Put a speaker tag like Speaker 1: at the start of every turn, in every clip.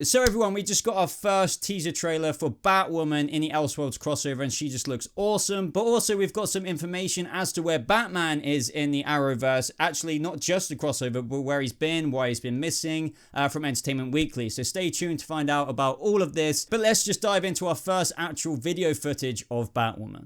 Speaker 1: So everyone, we just got our first teaser trailer for Batwoman in the Elseworlds crossover, and she just looks awesome. But also we've got some information as to where Batman is in the Arrowverse. Actually, not just the crossover, but where he's been, why he's been missing from Entertainment Weekly. So stay tuned to find out about all of this. But let's just dive into our first actual video footage of Batwoman.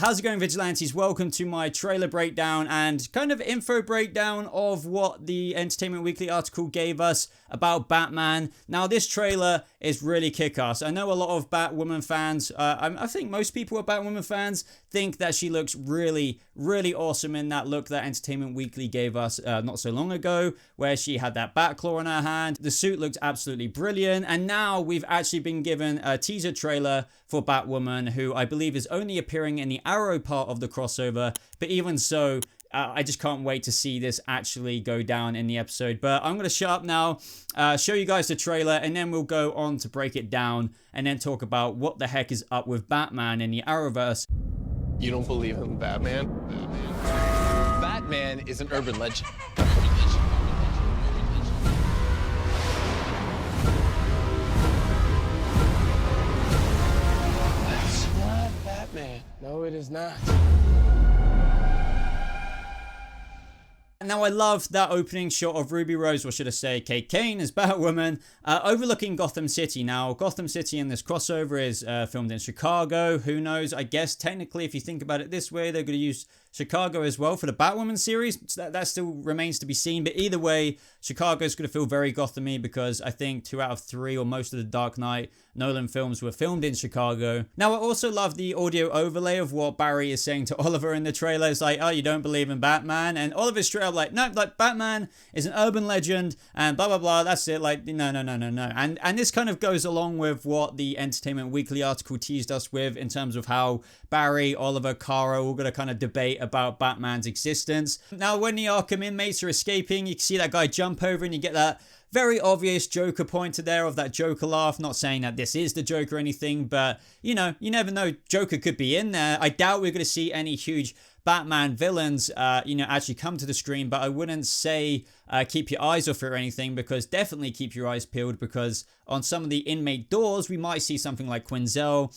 Speaker 1: How's it going, Vigilantes? Welcome to my trailer breakdown and kind of info breakdown of what the Entertainment Weekly article gave us about Batman. Now, this trailer is really kick-ass. I know a lot of Batwoman fans, I think most people are Batwoman fans, think that she looks really, really awesome in that look that Entertainment Weekly gave us not so long ago, where she had that bat claw in her hand. The suit looked absolutely brilliant, and now we've actually been given a teaser trailer for Batwoman, who I believe is only appearing in the Arrow part of the crossover, but even so, I just can't wait to see this actually go down in the episode. But I'm going to shut up now, show you guys the trailer, and then we'll go on to break it down and then talk about what the heck is up with Batman in the Arrowverse.
Speaker 2: You don't believe in Batman? Batman is an urban legend. That's not Batman. No, it is not.
Speaker 1: Now, I love that opening shot of Ruby Rose, or should I say Kate Kane as Batwoman, overlooking Gotham City. Now, Gotham City in this crossover is filmed in Chicago. Who knows? I guess technically, if you think about it this way, they're going to use Chicago as well for the Batwoman series. That still remains to be seen. But either way, Chicago's going to feel very Gotham-y because I think 2 out of 3 or most of the Dark Knight Nolan films were filmed in Chicago. Now, I also love the audio overlay of what Barry is saying to Oliver in the trailer. It's like, oh, you don't believe in Batman? And Oliver's straight up like, no, like Batman is an urban legend and blah, blah, blah. That's it. Like, no. And this kind of goes along with what the Entertainment Weekly article teased us with in terms of how Barry, Oliver, Kara all going to kind of debate about Batman's existence. Now, when the Arkham inmates are escaping, you can see that guy jump over and you get that very obvious Joker pointer there of that Joker laugh. Not saying that this is the Joker or anything, but you know, you never know. Joker could be in there. I doubt we're going to see any huge Batman villains, actually come to the screen, but I wouldn't say keep your eyes off it or anything, because definitely keep your eyes peeled, because on some of the inmate doors, we might see something like Quinzel,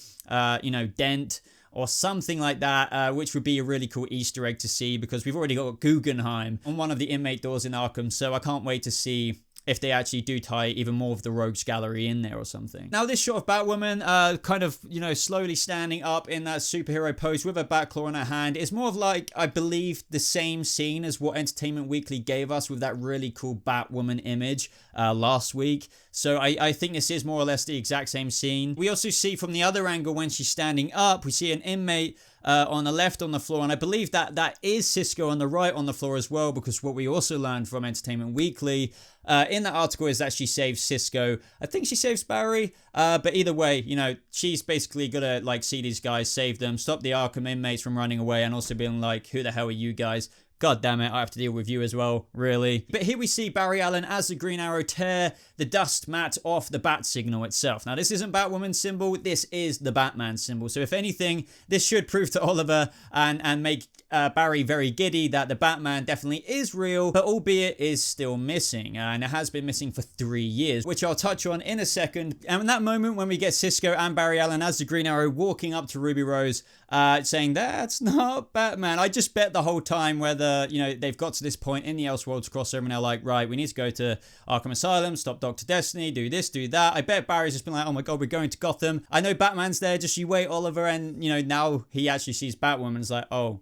Speaker 1: Dent, or something like that, which would be a really cool Easter egg to see, because we've already got Guggenheim on one of the inmate doors in Arkham, so I can't wait to see if they actually do tie even more of the Rogues Gallery in there or something. Now, this shot of Batwoman, kind of, slowly standing up in that superhero pose with a bat claw in her hand is more of like, I believe, the same scene as what Entertainment Weekly gave us with that really cool Batwoman image last week. So I think this is more or less the exact same scene. We also see from the other angle when she's standing up, we see an inmate on the left on the floor, and I believe that is Cisco on the right on the floor as well, because what we also learned from Entertainment Weekly in that article is that she saves Cisco. I think she saves Barry, but either way, she's basically gonna like see these guys, save them, stop the Arkham inmates from running away, and also being like, who the hell are you guys? God damn it, I have to deal with you as well, really. But here we see Barry Allen as the Green Arrow tear the dust mat off the Batsignal itself. Now, this isn't Batwoman's symbol, this is the Batman symbol. So if anything, this should prove to Oliver and make Barry very giddy that the Batman definitely is real, but albeit is still missing. And it has been missing for 3 years, which I'll touch on in a second. And in that moment when we get Cisco and Barry Allen as the Green Arrow walking up to Ruby Rose, saying, that's not Batman. I just bet the whole time whether, they've got to this point in the Elseworlds crossover and they're like, right, we need to go to Arkham Asylum, stop Dr. Destiny, do this, do that. I bet Barry's just been like, oh my God, we're going to Gotham. I know Batman's there, just you wait, Oliver. And, now he actually sees Batwoman and is like, oh,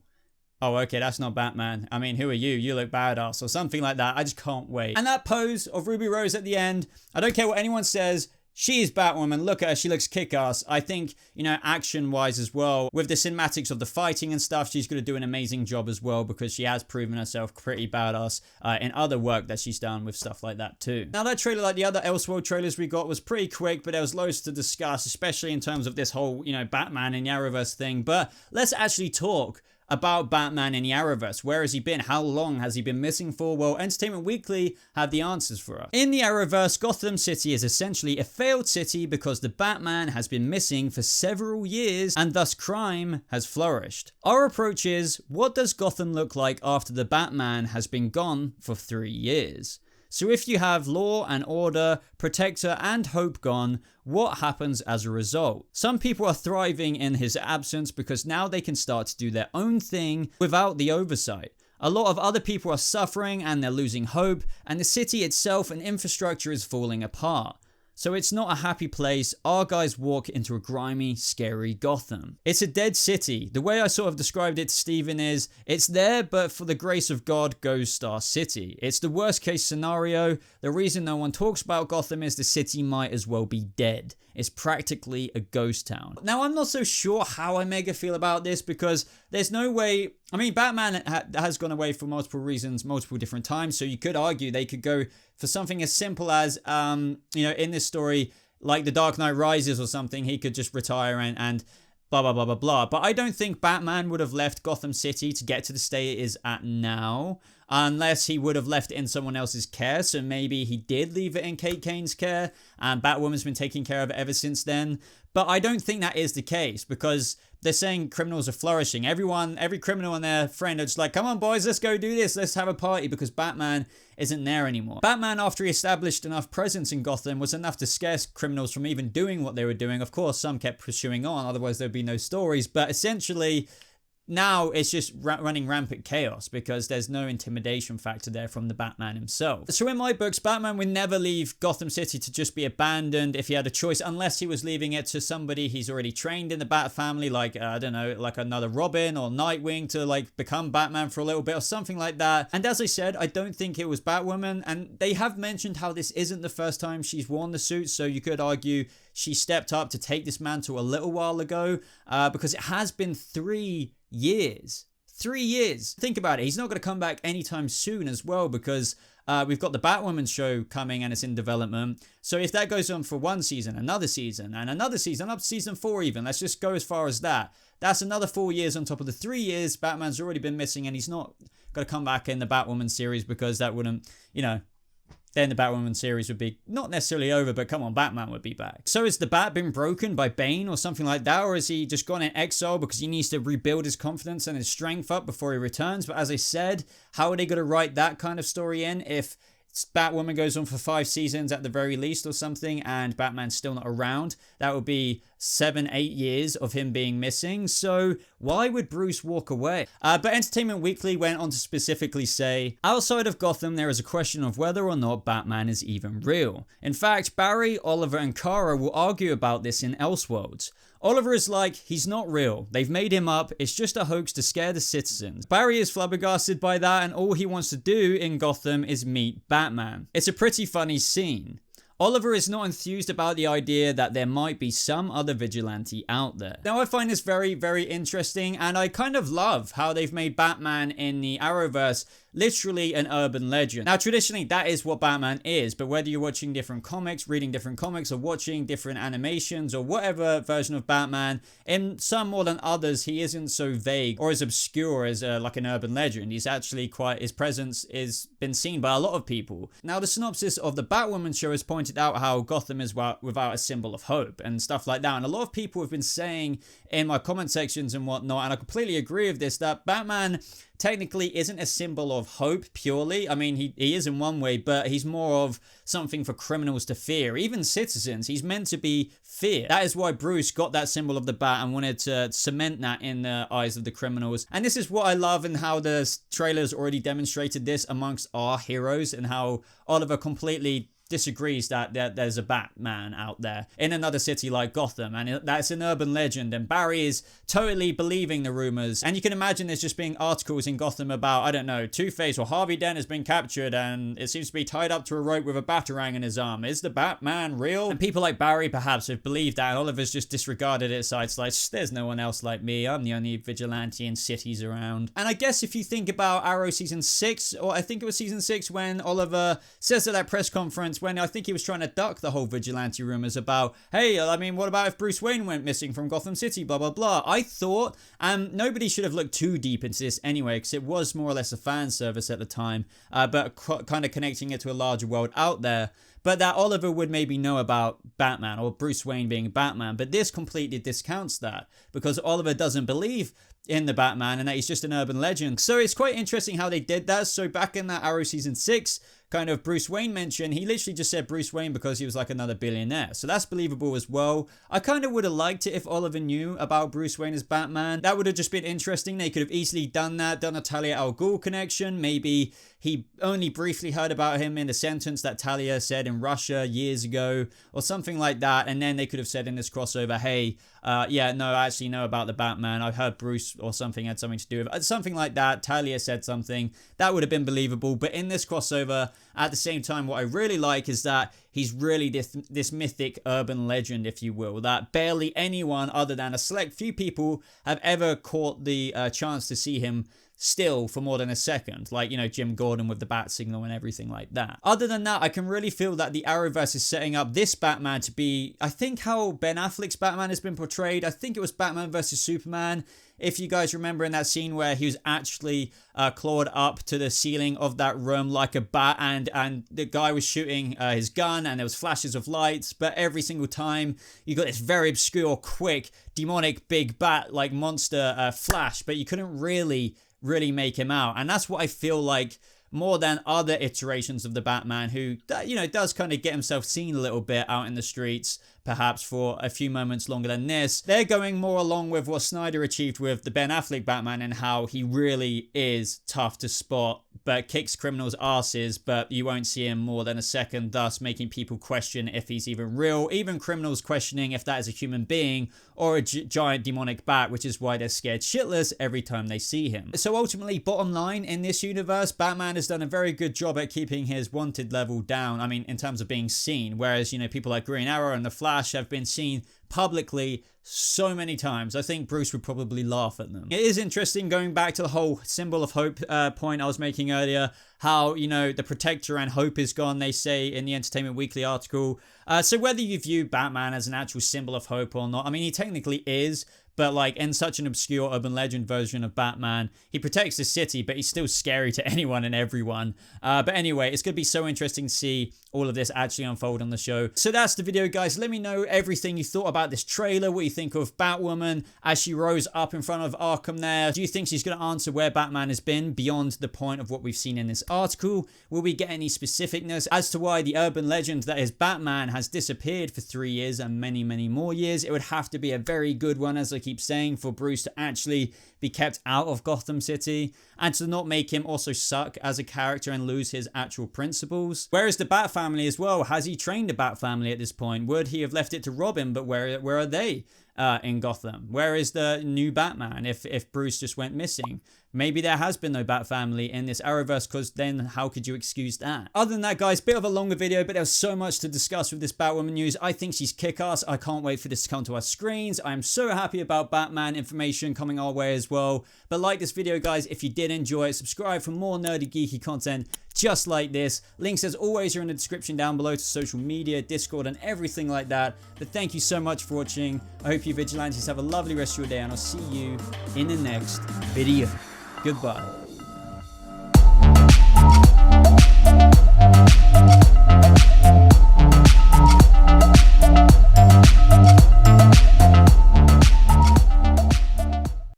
Speaker 1: okay, that's not Batman. I mean, who are you? You look badass, or something like that. I just can't wait. And that pose of Ruby Rose at the end, I don't care what anyone says, she is Batwoman. Look at her. She looks kick-ass. I think, action-wise as well, with the cinematics of the fighting and stuff, she's going to do an amazing job as well, because she has proven herself pretty badass in other work that she's done with stuff like that too. Now, that trailer, like the other Elseworld trailers we got, was pretty quick, but there was loads to discuss, especially in terms of this whole, Batman and the Arrowverse thing. But let's actually talk about Batman in the Arrowverse. Where has he been? How long has he been missing for? Well, Entertainment Weekly had the answers for us. In the Arrowverse, Gotham City is essentially a failed city because the Batman has been missing for several years and thus crime has flourished. Our approach is, what does Gotham look like after the Batman has been gone for 3 years? So if you have law and order, protector and hope gone, what happens as a result? Some people are thriving in his absence because now they can start to do their own thing without the oversight. A lot of other people are suffering and they're losing hope, and the city itself and infrastructure is falling apart. So it's not a happy place. Our guys walk into a grimy, scary Gotham. It's a dead city. The way I sort of described it to Steven is, it's there, but for the grace of God goes Star City. It's the worst case scenario. The reason no one talks about Gotham is the city might as well be dead. It's practically a ghost town. Now, I'm not so sure how I mega feel about this because there's no way. I mean, Batman has gone away for multiple reasons, multiple different times. So you could argue they could go for something as simple as, in this story, like The Dark Knight Rises or something, he could just retire and blah, blah, blah, blah, blah. But I don't think Batman would have left Gotham City to get to the state it is at now, unless he would have left it in someone else's care. So maybe he did leave it in Kate Kane's care, and Batwoman's been taking care of it ever since then. But I don't think that is the case because they're saying criminals are flourishing. Every criminal and their friend are just like, come on boys, let's go do this. Let's have a party because Batman isn't there anymore. Batman, after he established enough presence in Gotham, was enough to scare criminals from even doing what they were doing. Of course, some kept pursuing on, otherwise there'd be no stories. But essentially, now it's just running rampant chaos because there's no intimidation factor there from the Batman himself. So in my books, Batman would never leave Gotham City to just be abandoned if he had a choice, unless he was leaving it to somebody he's already trained in the Bat family, like, I don't know, like another Robin or Nightwing to like become Batman for a little bit or something like that. And as I said, I don't think it was Batwoman, and they have mentioned how this isn't the first time she's worn the suit, so you could argue she stepped up to take this mantle a little while ago, because it has been 3 years. 3 years. Think about it. He's not going to come back anytime soon as well because we've got the Batwoman show coming and it's in development. So if that goes on for 1 season, another season, and another season, up to season 4 even, let's just go as far as that. That's another 4 years on top of the 3 years Batman's already been missing, and he's not going to come back in the Batwoman series because that wouldn't, then the Batwoman series would be not necessarily over, but come on, Batman would be back. So has the Bat been broken by Bane or something like that? Or has he just gone in exile because he needs to rebuild his confidence and his strength up before he returns? But as I said, how are they going to write that kind of story in if Batwoman goes on for 5 seasons at the very least or something and Batman's still not around? That would be 7-8 years of him being missing. So why would Bruce walk away? But Entertainment Weekly went on to specifically say, outside of Gotham, there is a question of whether or not Batman is even real. In fact, Barry, Oliver, and Kara will argue about this in Elseworlds. Oliver is like, he's not real. They've made him up. It's just a hoax to scare the citizens. Barry is flabbergasted by that, and all he wants to do in Gotham is meet Batman. It's a pretty funny scene. Oliver is not enthused about the idea that there might be some other vigilante out there. Now, I find this very, very interesting, and I kind of love how they've made Batman in the Arrowverse literally an urban legend. Now, traditionally, that is what Batman is, but whether you're watching different comics, reading different comics, or watching different animations, or whatever version of Batman, in some more than others, he isn't so vague or as obscure as like an urban legend. He's actually his presence is been seen by a lot of people. Now, the synopsis of the Batwoman show has pointed out how Gotham is without a symbol of hope and stuff like that, and a lot of people have been saying in my comment sections and whatnot, and I completely agree with this, that Batman technically isn't a symbol of hope purely. I mean, he is in one way, but he's more of something for criminals to fear. Even citizens, he's meant to be fear. That is why Bruce got that symbol of the bat and wanted to cement that in the eyes of the criminals. And this is what I love, and how the trailers already demonstrated this amongst our heroes, and how Oliver completely disagrees that there's a Batman out there in another city like Gotham, and that's an urban legend, and Barry is totally believing the rumors. And you can imagine there's just being articles in Gotham about, I don't know, Two-Face or Harvey Dent has been captured and it seems to be tied up to a rope with a batarang in his arm. Is the Batman real? And people like Barry perhaps have believed that, and Oliver's just disregarded it, so it's like, there's no one else like me, I'm the only vigilante in cities around. And I guess if you think about Arrow season 6, or I think it was season 6, when Oliver says at that press conference moments when I think he was trying to duck the whole vigilante rumors about, hey, I mean, what about if Bruce Wayne went missing from Gotham City, blah, blah, blah. I thought, nobody should have looked too deep into this anyway, because it was more or less a fan service at the time, but kind of connecting it to a larger world out there. But that Oliver would maybe know about Batman or Bruce Wayne being Batman. But this completely discounts that, because Oliver doesn't believe in the Batman and that he's just an urban legend. So it's quite interesting how they did that. So back in that Arrow season 6 kind of Bruce Wayne mention, he literally just said Bruce Wayne because he was like another billionaire. So that's believable as well. I kind of would have liked it if Oliver knew about Bruce Wayne as Batman. That would have just been interesting. They could have easily done that, done a Talia al Ghul connection. Maybe he only briefly heard about him in a sentence that Talia said in Russia years ago or something like that. And then they could have said in this crossover, hey, yeah, no, I actually know about the Batman. I've heard Bruce or something had something to do with it. Something like that. Talia said something. That would have been believable. But in this crossover, at the same time, what I really like is that he's really this mythic urban legend, if you will, that barely anyone other than a select few people have ever caught the chance to see him still for more than a second, like, you know, Jim Gordon with the Batsignal and everything like that. Other than that, I can really feel that the Arrowverse is setting up this Batman to be, I think, how Ben Affleck's Batman has been portrayed. I think it was Batman versus Superman. If you guys remember in that scene where he was actually clawed up to the ceiling of that room like a bat, and the guy was shooting his gun and there was flashes of lights, but every single time you got this very obscure, quick, demonic big bat like monster flash, but you couldn't really make him out. And that's what I feel like more than other iterations of the Batman, who, you know, does kind of get himself seen a little bit out in the streets, perhaps for a few moments longer than this. They're going more along with what Snyder achieved with the Ben Affleck Batman and how he really is tough to spot, but kicks criminals' asses, but you won't see him more than a second, thus making people question if he's even real, even criminals questioning if that is a human being or a giant demonic bat, which is why they're scared shitless every time they see him. So ultimately, bottom line, in this universe, Batman has done a very good job at keeping his wanted level down, I mean, in terms of being seen, whereas, you know, people like Green Arrow and the Flash have been seen publicly so many times. I think Bruce would probably laugh at them. It is interesting, going back to the whole symbol of hope point I was making earlier, how, you know, the protector and hope is gone, they say in the Entertainment Weekly article. So whether you view Batman as an actual symbol of hope or not, I mean, he technically is, but like in such an obscure urban legend version of Batman, he protects the city, but he's still scary to anyone and everyone. But anyway, it's going to be so interesting to see all of this actually unfold on the show. So that's the video, guys. Let me know everything you thought about this trailer, what you think of Batwoman as she rose up in front of Arkham there. Do you think she's going to answer where Batman has been beyond the point of what we've seen in this article? Will we get any specificness as to why the urban legend that is Batman has disappeared for 3 years and many, many more years? It would have to be a very good one, as I keep saying, for Bruce to actually be kept out of Gotham City and to not make him also suck as a character and lose his actual principles. Where is the Bat family as well? Has he trained the Bat family at this point? Would he have left it to Robin? But where are they in Gotham? Where is the new Batman if Bruce just went missing? Maybe there has been no Bat family in this Arrowverse, because then how could you excuse that? Other than that, guys, bit of a longer video, but there's so much to discuss with this Batwoman news. I think she's kick-ass. I can't wait for this to come to our screens. I'm so happy about Batman information coming our way as well. But like this video, guys, if you did enjoy it, subscribe for more nerdy, geeky content just like this. Links, as always, are in the description down below to social media, Discord, and everything like that. But thank you so much for watching. I hope you vigilantes have a lovely rest of your day, and I'll see you in the next video. Goodbye.